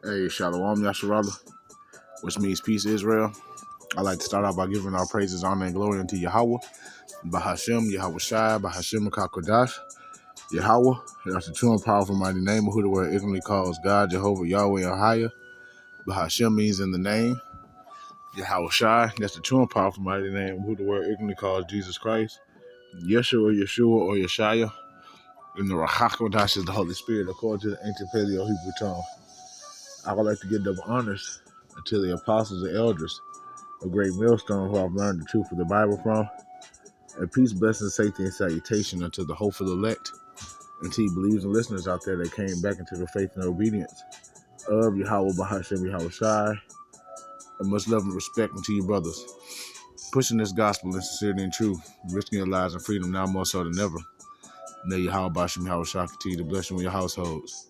Hey, Shalom Yasharala, which means peace, Israel. I'd like to start out by giving our praises, honor, and glory unto Yahweh, Bahashem, Yahweh Shai, Bahashem Kakodash, Yahweh. That's the true and powerful mighty name of who the word ignorantly calls God, Jehovah, Yahweh, and Higher. Bahashem means in the name. Yahweh Shai, that's the true and powerful mighty name of who the word ignorantly calls Jesus Christ. Yeshua, Yeshua, or Yeshaya. And the Rahakodash is the Holy Spirit, according to the ancient Paleo Hebrew tongue. I would like to give double honors to the apostles and elders, a great millstone who I've learned the truth of the Bible from. And peace, blessings, safety, and salutation unto the hopeful elect, and to you believers and listeners out there that came back into the faith and obedience of Yahweh Bahashem Yahweh Shai. And much love and respect unto you brothers, pushing this gospel in sincerity and truth, risking your lives and freedom now more so than ever. May Yahweh Bahashem Yahweh Shai continue to bless you in your households.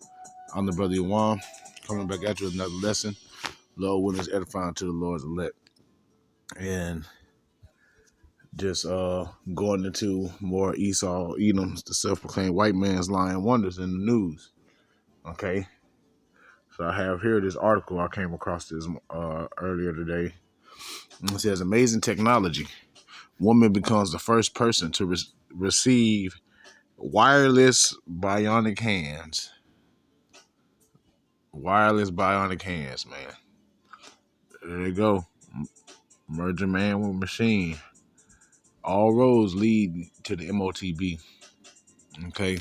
I'm the brother Yawan, coming back at you with another lesson. Lord willing is edifying to the Lord's elect. And just going into more Esau Edoms, the self-proclaimed white man's lying wonders in the news. Okay, so I have here this article I came across this earlier today. It says, amazing technology. Woman becomes the first person to receive wireless bionic hands. Wireless bionic hands, man. There you go. Merging man with machine. All roads lead to the MOTB. Okay,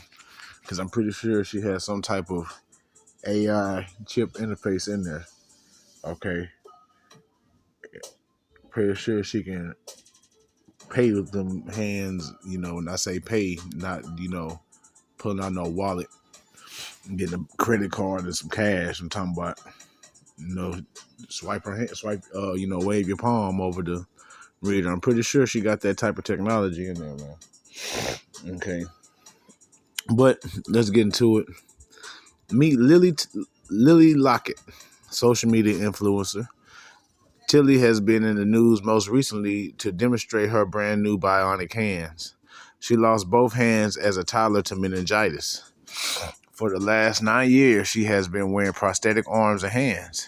because I'm pretty sure she has some type of AI chip interface in there. Okay, pretty sure she can pay with them hands. When I say pay, not pulling out no wallet and getting a credit card and some cash. I'm talking about swipe her hand, wave your palm over the reader. I'm pretty sure she got that type of technology in there, man. Okay, but let's get into it. Meet Lily Lockett, social media influencer. Tilly has been in the news most recently to demonstrate her brand new bionic hands. She lost both hands as a toddler to meningitis. For the last 9 years, she has been wearing prosthetic arms and hands.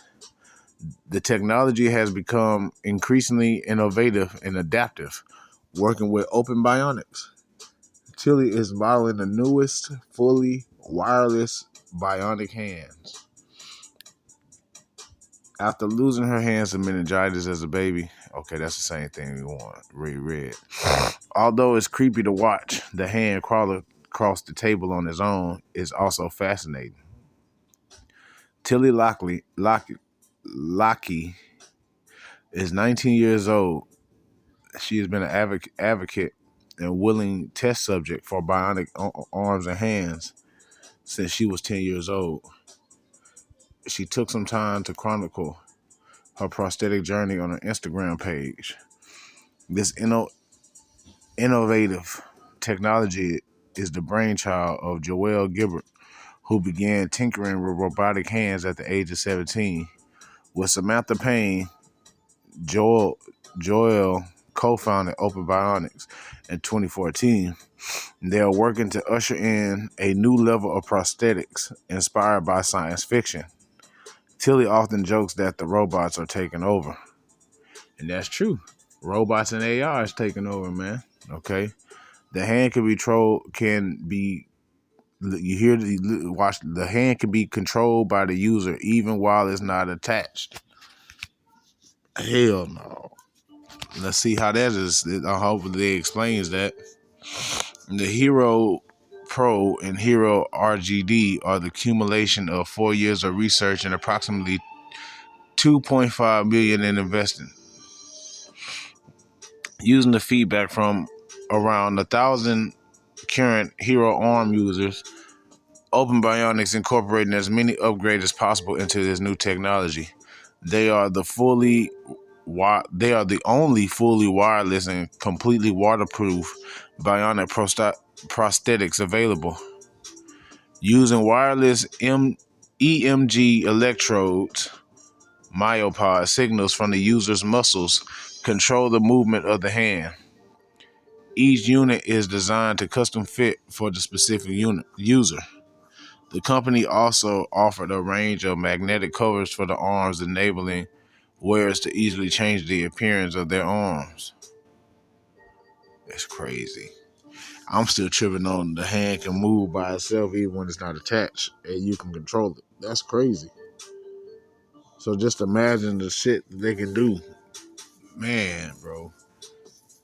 The technology has become increasingly innovative and adaptive, working with open bionics. Tilly is modeling the newest fully wireless bionic hands. After losing her hands to meningitis as a baby, okay, that's the same thing we want. Read. Although it's creepy to watch the hand crawl across the table on its own, is also fascinating. Tilly Lockey is 19 years old. She has been an advocate and willing test subject for bionic arms and hands since she was 10 years old. She took some time to chronicle her prosthetic journey on her Instagram page. This innovative technology is the brainchild of Joelle Gibbert, who began tinkering with robotic hands at the age of 17. With Samantha Payne, Joelle co-founded Open Bionics in 2014. They are working to usher in a new level of prosthetics inspired by science fiction. Tilly often jokes that the robots are taking over. And that's true. Robots and AI is taking over, man. Okay. The hand the hand can be controlled by the user even while it's not attached. Hell no. Let's see how that is. Hopefully it explains that. The Hero Pro and Hero RGD are the accumulation of 4 years of research and approximately $2.5 million in investing. Using the feedback from around 1,000 current Hero Arm users, Open Bionics incorporating as many upgrades as possible into this new technology. They are the only fully wireless and completely waterproof bionic prosthetics available. Using wireless EMG electrodes, myopod signals from the user's muscles control the movement of the hand. Each unit is designed to custom fit for the specific user. The company also offered a range of magnetic covers for the arms, enabling wearers to easily change the appearance of their arms. That's crazy. I'm still tripping on the hand can move by itself even when it's not attached and you can control it. That's crazy. So just imagine the shit that they can do. Man, bro.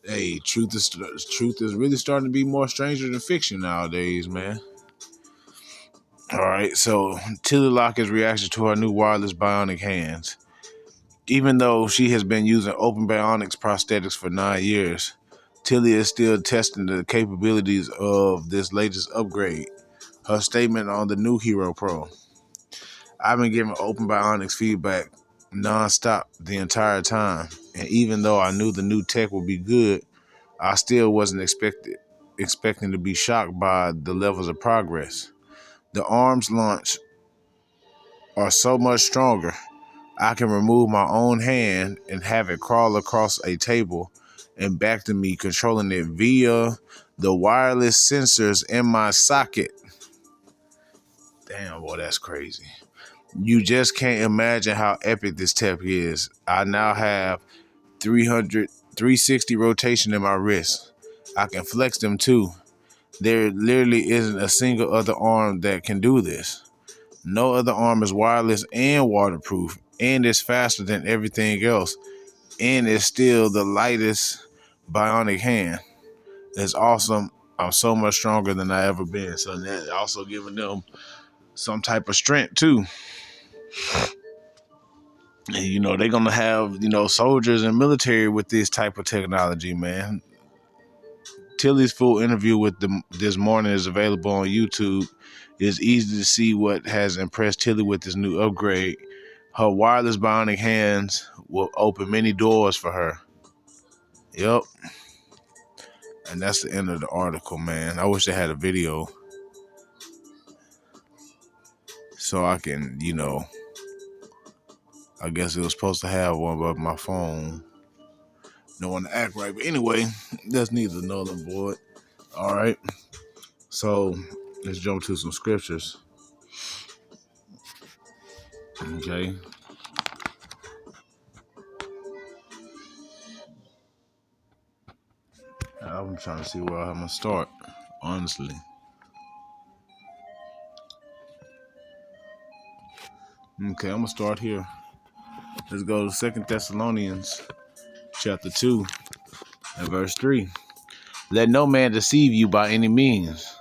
Hey, truth is really starting to be more stranger than fiction nowadays, man. All right, so Tilly Lockett's reaction to her new wireless bionic hands. Even though she has been using Open Bionics prosthetics for 9 years, Tilly is still testing the capabilities of this latest upgrade. Her statement on the new Hero Pro. I've been giving Open Bionics feedback nonstop the entire time, and even though I knew the new tech would be good, I still wasn't expecting to be shocked by the levels of progress. The arms launch are so much stronger. I can remove my own hand and have it crawl across a table and back to me, controlling it via the wireless sensors in my socket. Damn, boy, that's crazy. You just can't imagine how epic this tech is. I now have 360 rotation in my wrist. I can flex them too. There literally isn't a single other arm that can do this. No other arm is wireless and waterproof, and it's faster than everything else, and it's still the lightest bionic hand. It's awesome. I'm so much stronger than I ever been. So that also giving them some type of strength too. And, they're gonna have, soldiers and military with this type of technology, man. Tilly's full interview with them this morning is available on YouTube. It's easy to see what has impressed Tilly with this new upgrade. Her wireless bionic hands will open many doors for her. Yep. And that's the end of the article, man. I wish they had a video so I can, I guess it was supposed to have one, but my phone don't want to act right. But anyway, that's neither nor the void. All right. So let's jump to some scriptures. Okay. I'm trying to see where I'm going to start, honestly. Okay, I'm going to start here. Let's go to 2 Thessalonians chapter 2 and verse 3. Let no man deceive you by any means,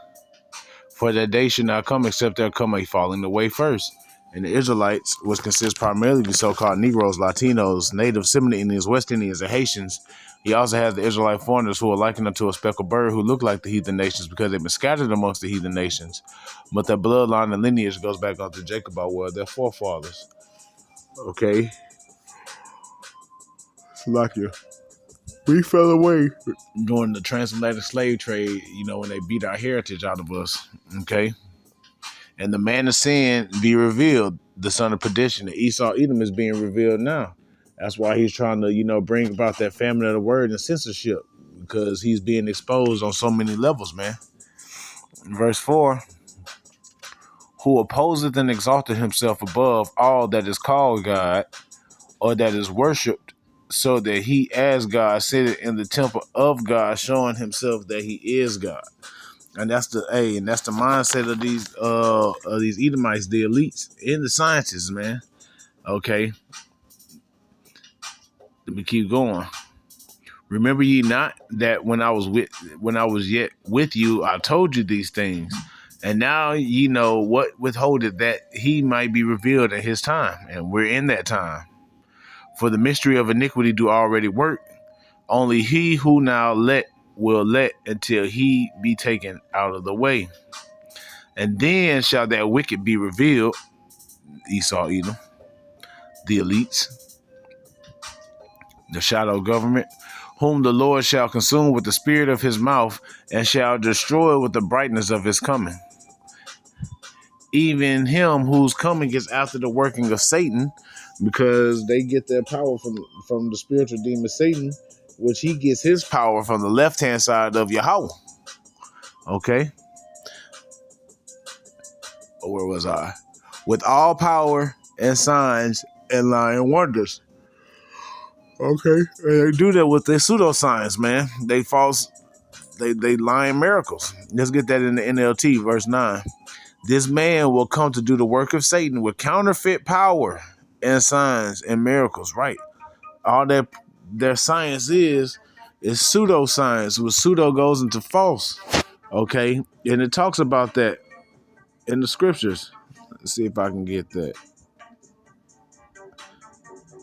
for that day should not come except there come a falling away first. And the Israelites, which consist primarily of the so-called Negroes, Latinos, Native Seminole Indians, West Indians, and Haitians. He also has the Israelite foreigners who are likened unto a speckled bird who look like the heathen nations because they've been scattered amongst the heathen nations. But their bloodline and lineage goes back onto Jacob by where their forefathers. Okay. Slovakia. We fell away during the transatlantic slave trade, when they beat our heritage out of us. Okay. And the man of sin be revealed, the son of perdition. The Esau Edom is being revealed now. That's why he's trying to, bring about that famine of the word and censorship, because he's being exposed on so many levels, man. Verse 4, who opposeth and exalteth himself above all that is called God or that is worshipped, so that he as God sitteth in the temple of God, showing himself that he is God. And that's the mindset of these Edomites, the elites in the sciences, man. Okay. Let me keep going. Remember ye not that when I was yet with you, I told you these things, and now ye know what withholdeth that he might be revealed at his time, and we're in that time. For the mystery of iniquity do already work. Only he who now will let until he be taken out of the way. And then shall that wicked be revealed, Esau, Edom, the elites, the shadow government, whom the Lord shall consume with the spirit of his mouth and shall destroy with the brightness of his coming. Even him whose coming is after the working of Satan, because they get their power from the spiritual demon Satan, which he gets his power from the left-hand side of Yahweh. Okay. Where was I? With all power and signs and lying wonders. Okay. And they do that with their pseudoscience, man. They lying miracles. Let's get that in the NLT, verse 9. This man will come to do the work of Satan with counterfeit power and signs and miracles, right? All that their science is pseudoscience, where pseudo goes into false. Okay. And it talks about that in the scriptures. Let's see if I can get that.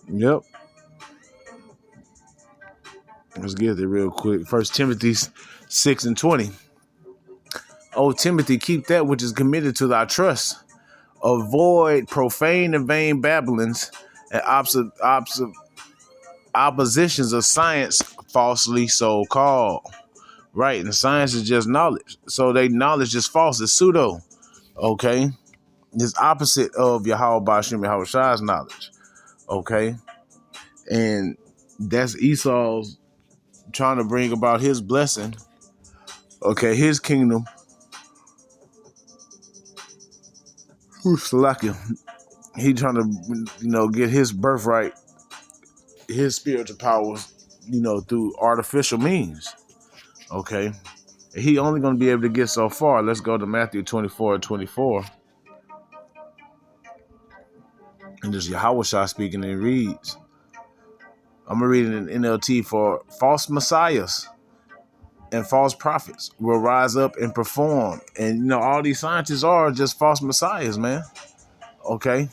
Yep. Let's get it real quick. First Timothy 6:20. Oh, Timothy, keep that which is committed to thy trust. Avoid profane and vain babblings and oppositions of science, falsely so called. Right, and science is just knowledge. So they knowledge is false. It's pseudo. Okay, it's opposite of Yahweh Bashim Yahweh Shai's knowledge. Okay, and that's Esau's trying to bring about his blessing. Okay, his kingdom. Salakia. He trying to, get his birthright, his spiritual powers, through artificial means. Okay. He only going to be able to get so far. Let's go to Matthew 24:24. And this is Yahweh Shah speaking, and it reads, I'm going to read it in NLT. For false messiahs and false prophets will rise up and perform. And, all these scientists are just false messiahs, man. Okay.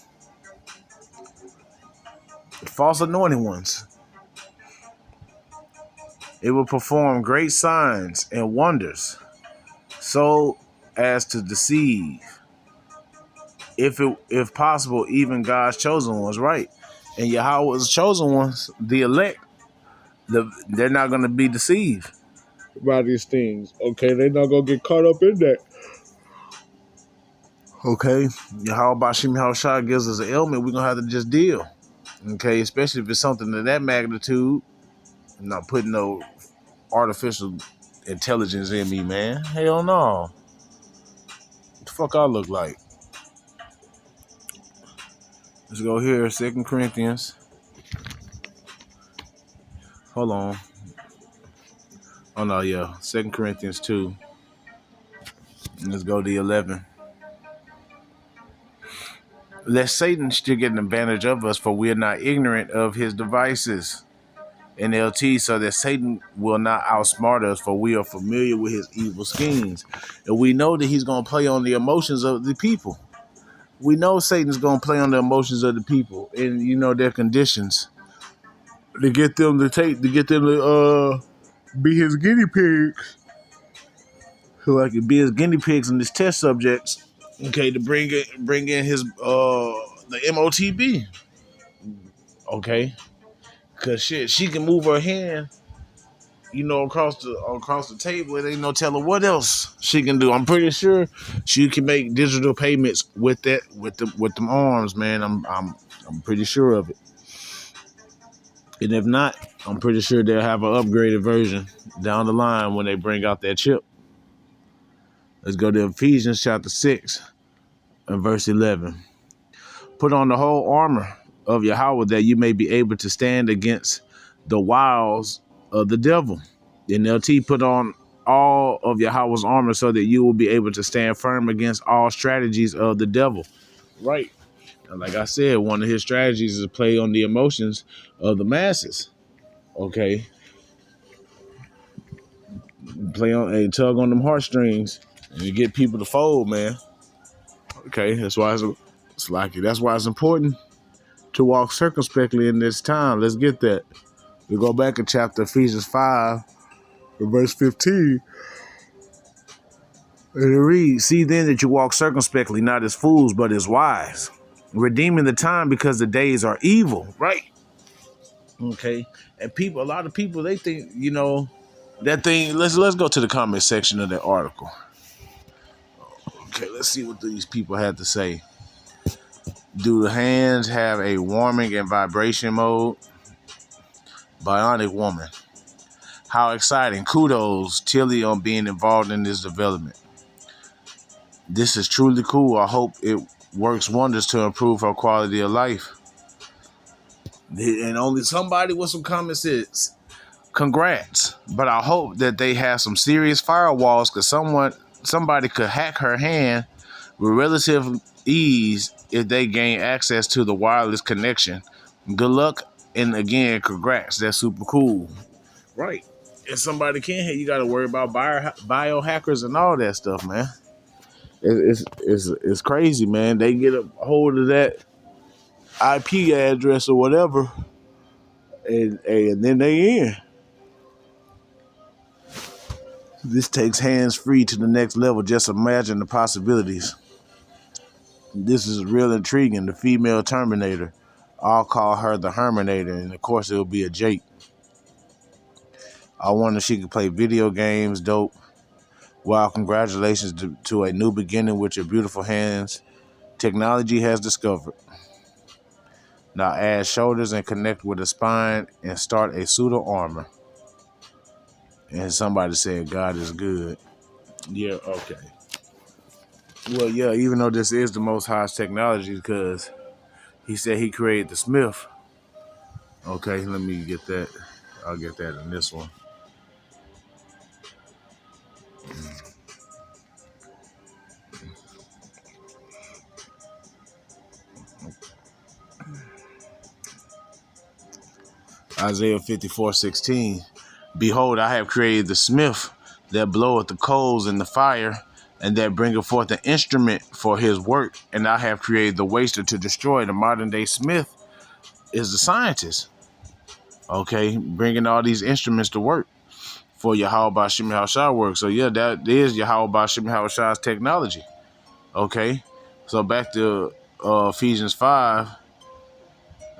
False anointed ones. It will perform great signs and wonders so as to deceive, if possible, even God's chosen ones, right? And Yahweh's chosen ones, the elect, they're not going to be deceived by these things. Okay, they're not going to get caught up in that. Okay, Yahweh Bashim Yahushua gives us an ailment, we're going to have to just deal. Okay, especially if it's something of that magnitude. I'm not putting no artificial intelligence in me, man. Hell no. What the fuck I look like? Let's go here, 2 Corinthians. Hold on. Oh no, yeah. 2 Corinthians 2. Let's go to 11. Lest Satan should get an advantage of us, for we are not ignorant of his devices. NLT, so that Satan will not outsmart us, for we are familiar with his evil schemes. And we know that he's going to play on the emotions of the people. We know Satan's going to play on the emotions of the people and, their conditions to get them to be his guinea pigs. So like to be his guinea pigs and his test subjects. Okay, to bring in his the MOTB. Okay, cause shit, she can move her hand, across the table. It ain't no telling what else she can do. I'm pretty sure she can make digital payments with that, with them arms, man. I'm pretty sure of it. And if not, I'm pretty sure they'll have an upgraded version down the line when they bring out that chip. Let's go to Ephesians chapter 6 and verse 11. Put on the whole armor of Yahweh that you may be able to stand against the wiles of the devil. NLT, put on all of Yahweh's armor so that you will be able to stand firm against all strategies of the devil. Right. And like I said, one of his strategies is to play on the emotions of the masses. Okay. Play on a tug on them heartstrings and you get people to fold, man. Okay. That's why that's why it's important to walk circumspectly in this time. Let's get that. We go back in chapter Ephesians 5, verse 15. And it reads, see then that you walk circumspectly, not as fools, but as wise, redeeming the time because the days are evil, right? Okay. And a lot of people, they think, that thing, let's go to the comment section of that article. Okay, let's see what these people had to say. Do the hands have a warming and vibration mode? Bionic woman. How exciting. Kudos, Tilly, on being involved in this development. This is truly cool. I hope it works wonders to improve her quality of life. And only somebody with some common sense. Congrats. But I hope that they have some serious firewalls because somebody could hack her hand with relative ease if they gain access to the wireless connection. Good luck, and again, congrats. That's super cool. Right. If somebody can hit, you got to worry about biohackers and all that stuff, man. It's crazy, man. They get a hold of that IP address or whatever, and then they in. This takes hands free to the next level. Just imagine the possibilities. This is real intriguing. The female Terminator. I'll call her the Herminator, and of course it'll be a Jake. I wonder if she could play video games. Dope. Wow, congratulations to a new beginning with your beautiful hands. Technology has discovered. Now add shoulders and connect with the spine and start a pseudo armor. And somebody said God is good. Yeah, okay. Well, yeah, even though this is the most highest technology because he said he created the Smith. Okay, let me get that. I'll get that in this one. Isaiah 54:16. Behold, I have created the smith that bloweth the coals in the fire, and that bringeth forth an instrument for his work. And I have created the waster to destroy. The modern day smith is the scientist. Okay, bringing all these instruments to work for Yahweh Bashim Hashai work. So yeah, that is Yahweh Bashim Hashai's technology. Okay, so back to Ephesians 5.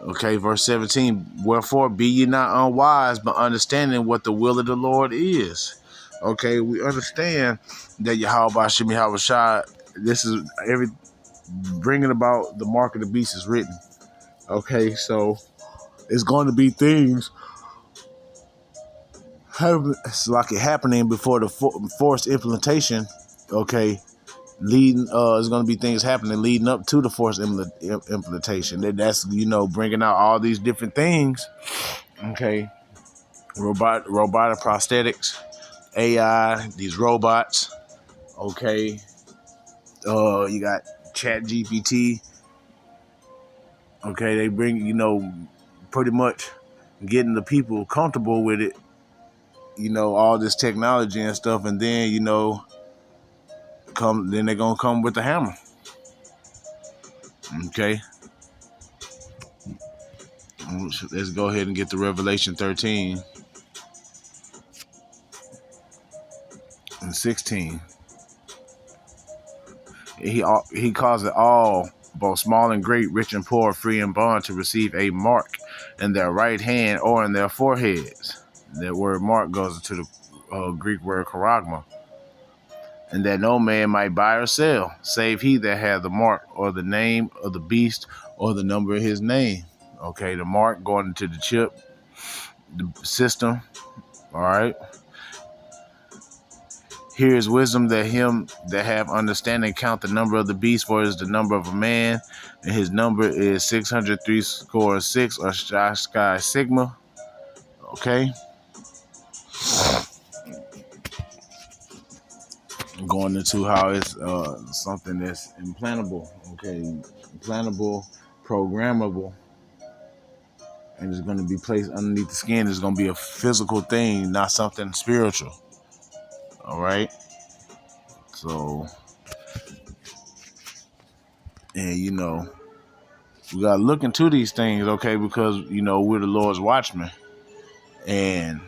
Okay, verse 17. Wherefore be ye not unwise, but understanding what the will of the Lord is. Okay, we understand that Yahweh Shemi Hawashai, this is every bringing about the mark of the beast is written. Okay, so it's going to be things it's like it happening before the forced implementation. Okay, leading there's going to be things happening leading up to the forced implementation. That's bringing out all these different things. Okay, robotic prosthetics, AI, these robots. Okay, you got Chat GPT. Okay, they bring pretty much getting the people comfortable with it. All this technology and stuff, and then then they're gonna come with the hammer. Okay, let's go ahead and get to Revelation 13 and 16. He calls it all, both small and great, rich and poor, free and bond, to receive a mark in their right hand or in their foreheads. That word mark goes into the Greek word charagma. And that no man might buy or sell, save he that had the mark, or the name of the beast, or the number of his name. Okay, the mark going into the chip, the system. All right. Here is wisdom that him that have understanding count the number of the beast, for it is the number of a man, and his number is 603 or sky sigma. Okay. Going into how it's something that's implantable. Okay, implantable, programmable, and it's going to be placed underneath the skin. It's going to be a physical thing, not something spiritual. All right. So, and we got to look into these things, okay, because we're the Lord's watchmen, and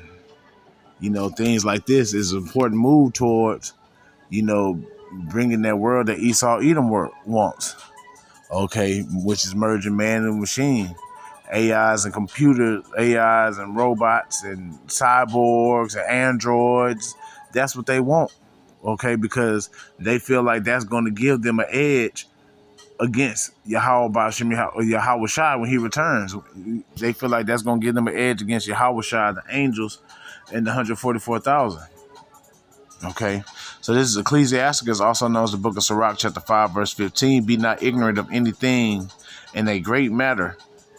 things like this is an important move towards bringing that world that Esau Edom wants. Okay, which is merging man and machine, AIs and computers, AIs and robots and cyborgs and androids. That's what they want. Okay, because they feel like that's going to give them an edge against Yahweh Shai when he returns. They feel like that's going to give them an edge against Yahweh Shai, the angels, and the 144,000. Okay, so this is Ecclesiasticus, also known as the book of Sirach, chapter 5, verse 15. Be not ignorant of anything in a great matter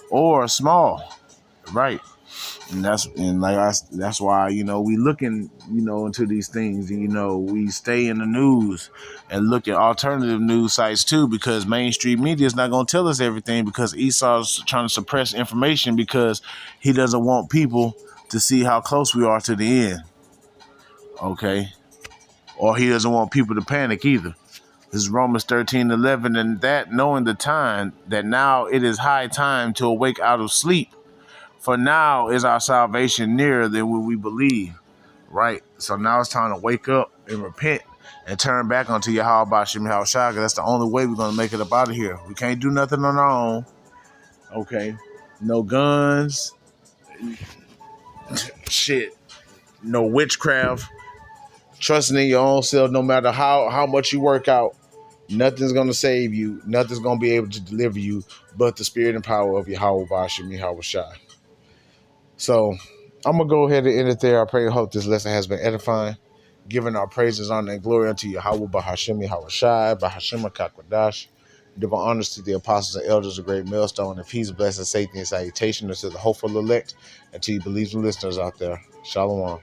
or small, right? And that's why we looking into these things, and we stay in the news and look at alternative news sites too, because mainstream media is not going to tell us everything, because Esau's trying to suppress information because he doesn't want people to see how close we are to the end. Okay, or he doesn't want people to panic either. This is Romans 13:11, and that knowing the time, that now it is high time to awake out of sleep. For now is our salvation nearer than when we believe. Right? So now it's time to wake up and repent and turn back onto Yahweh Bashim Yahushua. That's the only way we're going to make it up out of here. We can't do nothing on our own. Okay? No guns. Shit. No witchcraft. Trusting in your own self, no matter how much you work out. Nothing's going to save you. Nothing's going to be able to deliver you but the spirit and power of Yahweh Bashim Yahushua. So I'm going to go ahead and end it there. I pray and hope this lesson has been edifying. Giving our praises, honor, and glory unto Yahweh, Bahashim, Yahushai, Bahashim, Kakwadash. Giving honors to the apostles and elders of Great Millstone, and peace, blessing, safety, and salutation to the hopeful elect, and to you believing listeners out there. Shalom.